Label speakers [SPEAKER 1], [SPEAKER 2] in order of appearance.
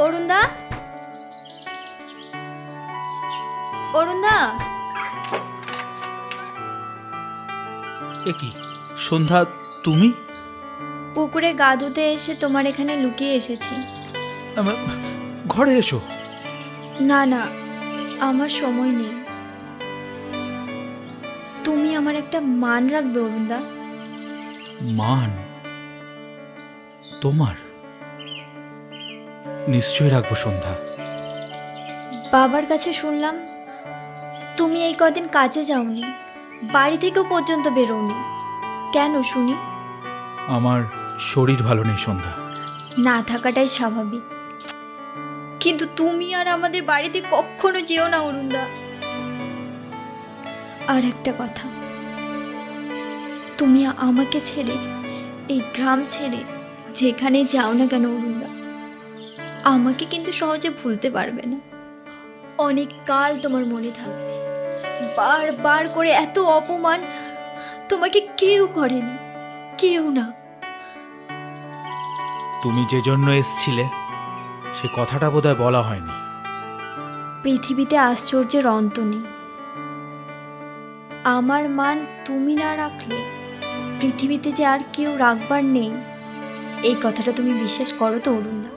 [SPEAKER 1] অরুণদা, অরুণদা।
[SPEAKER 2] এ কি সন্ধ্যা, তুমি?
[SPEAKER 1] পুকুরে গা ধুতে এসে তোমার এখানে লুকিয়ে এসেছি।
[SPEAKER 2] ঘরে এসো।
[SPEAKER 1] না না, আমার সময় নেই। তুমি আমার একটা মান রাখবে অরুণদা।
[SPEAKER 2] মান? তোমার? নিশ্চয় রাখবো সন্ধ্যা।
[SPEAKER 1] বাবার কাছে শুনলাম তুমি এই কদিন কাজে যাওনি, বাড়ি থেকেও পর্যন্ত বেরোনি। কেন শুনি?
[SPEAKER 2] আমার শরীর ভালো নেই সন্ধ্যা।
[SPEAKER 1] না থাকাটাই স্বাভাবিক, কিন্তু তুমি আর আমাদের বাড়িতে কখনো যেও না অরুণদা। আর একটা কথা, তুমি আমাকে ছেড়ে, এই গ্রাম ছেড়ে যেখানে যাও না কেন অরুণদা, আমাকে কিন্তু সহজে ভুলতে পারবে না। অনেক কাল তোমার মনে থাকবে। বারবার করে এত অপমান তোমাকে কেউ করেনি, কেউ না।
[SPEAKER 2] তুমি যে জন্য এসছিলে সে কথাটা বোধহয় বলা হয়নি।
[SPEAKER 1] পৃথিবীতে আশ্চর্যের অন্ত নেই। আমার মান তুমি না রাখলে পৃথিবীতে যে আর কেউ রাখবার নেই, এই কথাটা তুমি বিশ্বাস করো তো অরুণদা?